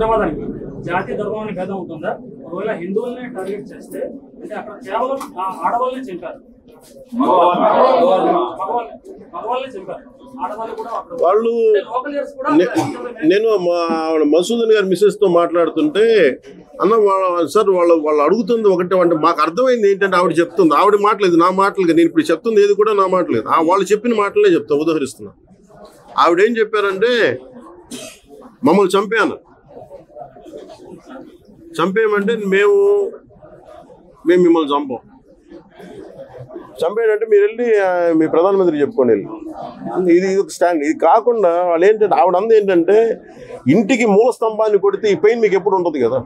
ఉగ్రవాదానికి జాతి ధర్మానికి భేదం ఉంటుందా? ఒకవేళ హిందువులనే టార్గెట్ చేస్తే అంటే అక్కడ కేవలం ఆడవాళ్ళనే చంపారు, మగవాళ్ళనే చంపారు, ఆడవాళ్ళు కూడా వాళ్ళు. నేను మసూదన్ గారి మిసెస్ తో మాట్లాడుతుంటే అన్న సార్ వాళ్ళు అడుగుతుంది ఒకటే అంటే మాకు అర్థమైంది ఏంటంటే ఆవిడ చెప్తుంది, ఆవిడ మాటలేదు నా మాటలుగా, నేను ఇప్పుడు చెప్తుంది ఏది కూడా నా మాటలేదు, వాళ్ళు చెప్పిన మాటలే చెప్తా ఉదాహరిస్తున్నా. ఆవిడేం చెప్పారంటే మమ్మల్ని చంపేయమంటే మేము మిమ్మల్ని చంపేయంటే మీరు వెళ్ళి మీ ప్రధానమంత్రి చెప్పుకోండి వెళ్ళి. ఇది ఒక స్టాండ్. ఇది కాకుండా వాళ్ళు ఏంటంటే ఆవిడ అంది ఏంటంటే ఇంటికి మూల స్తంభాన్ని కొడితే ఈ పెయిన్ మీకు ఎప్పుడు ఉంటుంది కదా,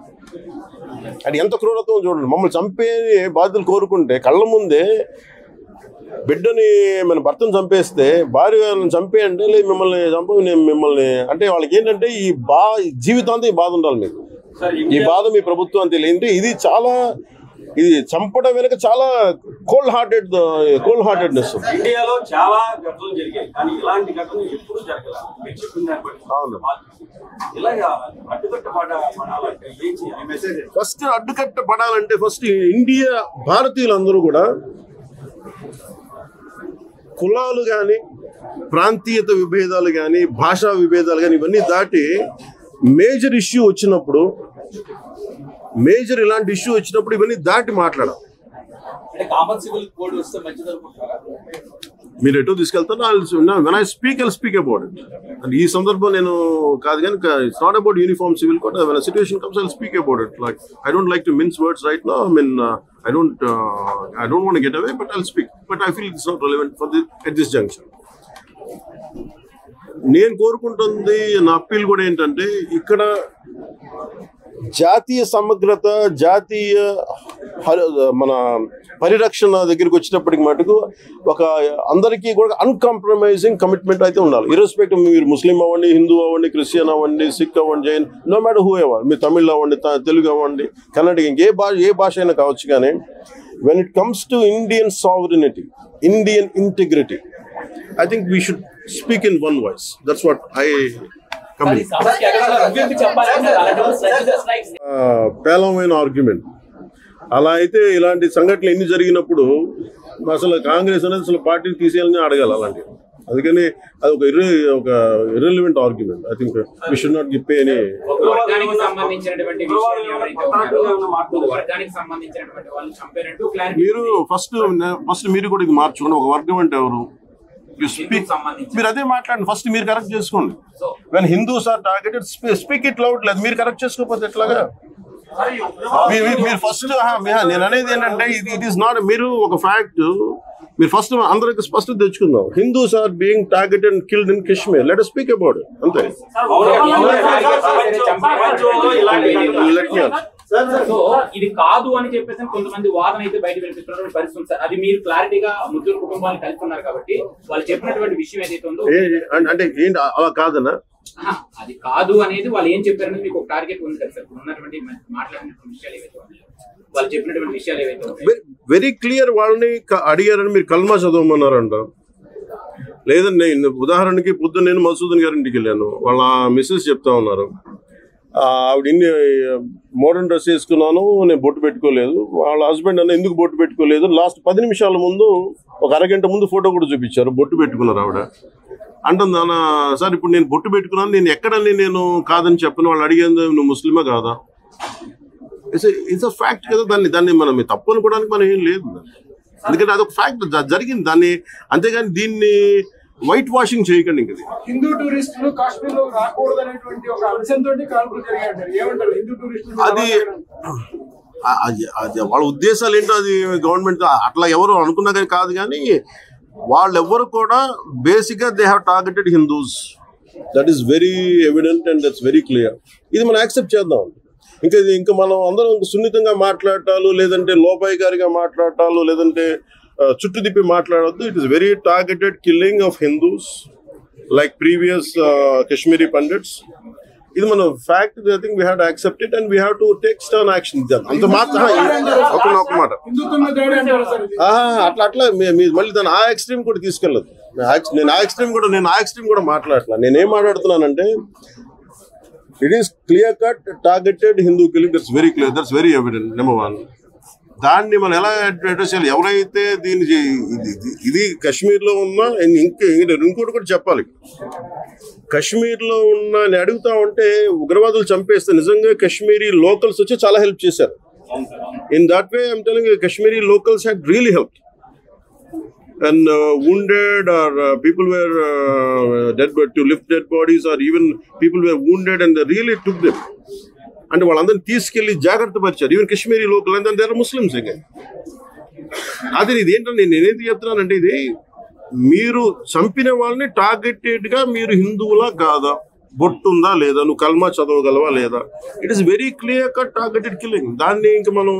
అది ఎంత క్రూరత్వం చూడండి. మమ్మల్ని చంపే బాధ్యతలు కోరుకుంటే కళ్ళ ముందే బిడ్డని మన భర్తను చంపేస్తే భార్యను చంపేయంటే లేదు మిమ్మల్ని నేను మిమ్మల్ని అంటే వాళ్ళకి ఏంటంటే ఈ జీవితాంతం ఈ బాధ ఉండాలి మీకు, ఈ బాధ మీ ప్రభుత్వం తెలియంటే ఇది చంపడం వెనక చాలా కోల్డ్ హార్టెడ్నెస్. ఇండియాలో చాలా ఘటనలు జరిగాయి కానీ ఇలాంటి ఘటనలు ఎప్పుడు జరగలేదు. ఫస్ట్ అడ్డుకట్ట పడాలంటే ఫస్ట్ ఇండియా భారతీయులందరూ కూడా కులాలు కానీ ప్రాంతీయత విభేదాలు కానీ భాషా విభేదాలు కానీ ఇవన్నీ దాటి మేజర్ ఇష్యూ వచ్చినప్పుడు ఇలాంటి ఇష్యూ వచ్చినప్పుడు ఇవన్నీ దాటి మాట్లాడాలి. మీరు ఎటో తీసుకెళ్తారు when I speak about it. And ఈ సందర్భం నేను కాదు కానీ it's not about uniform civil code. When situation comes I speak about it. Like I don't like to mince words right now. I don't want to get away, but I'll speak. But I feel it's not relevant at this juncture. నేను కోరుకుంటుంది నా appeal కూడా ఏంటంటే ఇక్కడ జాతీయ సమగ్రత జాతీయ మన పరిరక్షణ దగ్గరికి వచ్చేటప్పటికి మటుకు ఒక అందరికీ కూడా అన్కాంప్రమైజింగ్ కమిట్మెంట్ అయితే ఉండాలి. ఇర్రెస్పెక్టివ్ మీరు ముస్లిం అవ్వండి, హిందూ అవ్వండి, క్రిస్టియన్ అవ్వండి, సిక్ అవ్వండి, Jain, no matter whoever, మీరు తమిళ్ అవ్వండి, తెలుగు అవ్వండి, కన్నడ, ఏ భాష అయినా కావచ్చు. కానీ when it comes to Indian sovereignty, Indian integrity, I think we should speak in one voice. That's what I come in. పేలవమైన ఆర్గ్యుమెంట్. అలా అయితే ఇలాంటి సంఘటనలు ఎన్ని జరిగినప్పుడు అసలు కాంగ్రెస్ అనేది అసలు పార్టీని తీసేయాలని అడగాలి అలాంటివి. అందుకని అది ఒక irrelevant argument. I think we should not give any. మీరు ఫస్ట్ మీరు కూడా ఇది మార్చుకోండి. ఒక వర్గం అంటే ఎవరు మీరు అదే మాట్లాడండి. ఫస్ట్ మీరు కరెక్ట్ చేసుకోండి. When Hindus are targeted speak it loud. లేదు మీరు కరెక్ట్ చేసుకోకపోతే ఎట్లాగా? మీరు ఫస్ట్ నేను అనేది ఏంటంటే ఇట్ ఈస్ నాట్ మీరు ఒక ఫ్యాక్ట్ మీరు ఫస్ట్ అందరికి స్పష్టత తెచ్చుకుందాం. Hindus are being targeted and killed in Kashmir. Let us speak about it. అంతే. ఇది కాదు అని చెప్పేసి కొంతమంది వాదన అయితే బయట వినిపిస్తున్నారు పరిస్థితి సార్. అది మీరు క్లారిటీగా ముగ్గురు కుటుంబాలు కలిసి ఉన్నారు కాబట్టి వాళ్ళు చెప్పినటువంటి విషయం ఏదైతే ఉందో అంటే ఏంటి అలా కాదన్నా, అది కాదు అనేది వాళ్ళు ఏం చెప్పారనేది మీకు ఒక టార్గెట్ ఉంది కదా సార్. ఉన్నటువంటి మాట్లాడినటువంటి విషయాలు ఏవైతే వాళ్ళు చెప్పినటువంటి విషయాలు ఏవైతే వెరీ క్లియర్. వాళ్ళని అడిగారని మీరు కల్మా చదవమన్నారంట. లేదండి ఉదాహరణకి పొద్దున్న నేను మసూదన్ గారి ఇంటికి వెళ్ళాను. వాళ్ళ మిస్సెస్ చెప్తా ఉన్నారు ఆవిడ ఇన్ని మోడర్న్ డ్రెస్ వేసుకున్నాను, నేను బొట్టు పెట్టుకోలేదు. వాళ్ళ హస్బెండ్ అన్న ఎందుకు బొట్టు పెట్టుకోలేదు, లాస్ట్ 10 నిమిషాల ముందు ఒక అరగంట ముందు ఫోటో కూడా చూపించారు, బొట్టు పెట్టుకున్నారు ఆవిడ. అంటుంది అన్న సార్ ఇప్పుడు నేను బొట్టు పెట్టుకున్నాను, నేను ఎక్కడని నేను కాదని చెప్పను. వాళ్ళు అడిగేది నువ్వు ముస్లిమా కాదా? ఇట్స్ అ ఫ్యాక్ట్ కదా. దాన్ని మనం తప్పు అనుకోవడానికి మనం ఏం లేదు. ఎందుకంటే అదొక ఫ్యాక్ట్ జరిగింది. దాన్ని అంతేగాని దీన్ని వైట్ వాషింగ్ చేయకండి. ఇంకా హిందూ టూరిస్టులు కాశ్మీర్ లో రాకూడదు అనేటువంటి ఒక అంశంతో కాల్పులు జరిగాయంటారు. ఏమంటారు హిందూ టూరిస్టులు? అది వాళ్ళ ఉద్దేశాలు ఏంటో అది గవర్నమెంట్ అట్లా ఎవరు అనుకున్నా కానీ కాదు. కానీ వాళ్ళెవ్వరు కూడా బేసిక్ గా they have targeted Hindus. That is very evident and that's very clear. ఇది మనం యాక్సెప్ట్ చేద్దాం. ఇంకా మనం అందరం సున్నితంగా మాట్లాడటాలు, లేదంటే లోపాయికారిగా మాట్లాడటాలు, లేదంటే చుట్టూ తిప్పి మాట్లాడవద్దు. It is very targeted killing of Hindus like previous Kashmiri pandits. ఇది మన fact. I think we have to accept it and we have to take stern action. అంత మాత్రం ఒక మాట అట్లా మళ్ళీ దాన్ని ఆ ఎక్స్ట్రీమ్ కూడా తీసుకెళ్ళదు. నేను ఆ ఎక్స్ట్రీమ్ కూడా మాట్లాడట్లా. నేనేం మాట్లాడుతున్నానంటే It is clear-cut, targeted Hindu killing. That's very clear. That's very evident. Number one. దాన్ని మనం ఎలా అడ్రస్ చేయాలి? ఎవరైతే దీన్ని ఇది కాశ్మీర్లో ఉన్న ఇంకోటి కూడా చెప్పాలి. కాశ్మీర్లో ఉన్న నేను అడుగుతా ఉంటే ఉగ్రవాదులు చంపేస్తే నిజంగా కాశ్మీరీ లోకల్స్ వచ్చి చాలా హెల్ప్ చేశారు. In that way I'm telling Kashmiri locals had really help. And wounded or people were dead, but to lift dead bodies, or even people were wounded and they really took them. And వాళ్ళందరినీ తీసుకెళ్లి జాగ్రత్త పరిచారు. Even Kashmiri local and there are Muslims again. అదే ఇది ఏంటంటే నేనేది చెప్తున్నానంటే ఇది మీరు చంపిన వాళ్ళని టార్గెటెడ్ గా మీరు హిందువులా కాదా, బొట్టుందా లేదా, నువ్వు కల్మా చదవగలవా లేదా, it is very clear cut targeted killing. దాన్ని ఇంకా మనం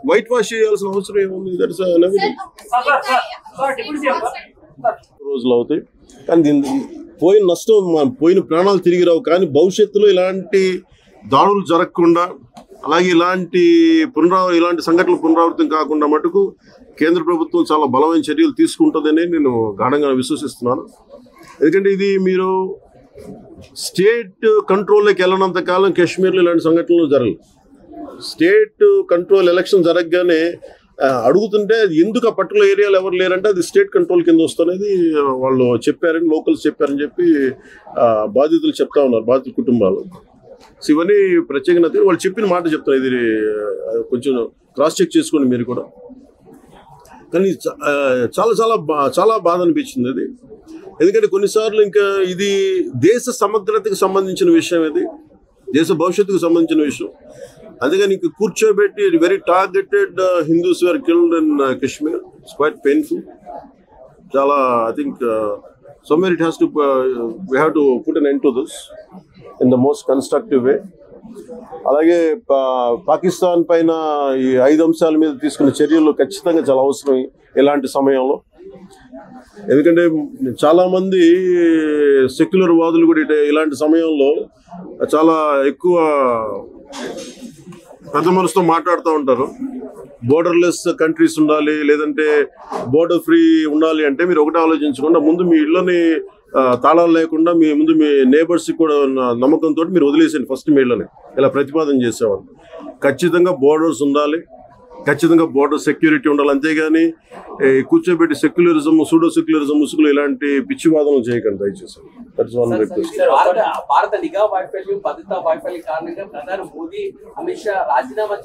వైట్ వాష్ చేయాల్సిన అవసరం ఏముంది? దట్స్ రోజులు అవుతాయి కానీ దీన్ని పోయిన నష్టం, పోయిన ప్రాణాలు తిరిగి రావు. కానీ భవిష్యత్తులో ఇలాంటి దాడులు జరగకుండా, అలాగే ఇలాంటి సంఘటనలు పునరావృతం కాకుండా మటుకు కేంద్ర ప్రభుత్వం చాలా బలమైన చర్యలు తీసుకుంటుందని నేను గాఢంగా విశ్వసిస్తున్నాను. ఎందుకంటే ఇది మీరు స్టేట్ కంట్రోల్లోకి వెళ్ళినంత కాలం కాశ్మీర్లో ఇలాంటి సంఘటనలు జరగలేదు. స్టేట్ కంట్రోల్ ఎలక్షన్ జరగగానే అడుగుతుంటే ఎందుకు ఆ పర్టికులర్ ఏరియాలో ఎవరు లేరంటే అది స్టేట్ కంట్రోల్ కింద వస్తున్నది వాళ్ళు చెప్పారని, లోకల్స్ చెప్పారని చెప్పి బాధితులు చెప్తా ఉన్నారు, బాధితుల కుటుంబాలు. సో ఇవన్నీ ప్రత్యేకత వాళ్ళు చెప్పిన మాట చెప్తారు. ఇది కొంచెం క్రాస్ చెక్ చేసుకోండి మీరు కూడా. కానీ చాలా చాలా చాలా బాధ అనిపించింది అది. ఎందుకంటే కొన్నిసార్లు ఇంకా ఇది దేశ సమగ్రతకు సంబంధించిన విషయం, ఇది దేశ భవిష్యత్తుకు సంబంధించిన విషయం. అందుకని ఇంక కూర్చోబెట్టి very targeted Hindus were killed in Kashmir. It's quite painful. చాలా I think somewhere it has to we have to put an end to this in the most constructive way. అలాగే పాకిస్తాన్ పైన ఈ 5 అంశాల మీద తీసుకున్న చర్యలు ఖచ్చితంగా చాలా అవసరం ఇలాంటి సమయంలో. ఎందుకంటే చాలా మంది సెక్యులర్ వాదులు కూడా ఇలాంటి సమయంలో చాలా ఎక్కువ పెద్ద మనసుతో మాట్లాడుతూ ఉంటారు. బోర్డర్లెస్ కంట్రీస్ ఉండాలి, లేదంటే బోర్డర్ ఫ్రీ ఉండాలి అంటే మీరు ఒకటే ఆలోచించకుండా ముందు మీ ఇళ్ళని తాళాలు లేకుండా మీ నేబర్స్కి కూడా నమ్మకంతో మీరు వదిలేసేయండి ఫస్ట్ మీ ఇళ్ళని. ఇలా ప్రతిపాదన చేసేవాళ్ళు. ఖచ్చితంగా బోర్డర్స్ ఉండాలి, ఖచ్చితంగా బోర్డర్ సెక్యూరిటీ ఉండాలి. అంతేగాని కూర్చోబెట్టి సెక్యులరిజం, సూడో సెక్యులరిజం ముసుగులు ఇలాంటి పిచ్చివాదనలు చేయకండి దయచేసి. That's one request. భారత నిఘా వైఫల్యం, భద్రతా వైఫల్యం కారణంగా ప్రధాని మోదీ, అమిత్ షా రాజీనామా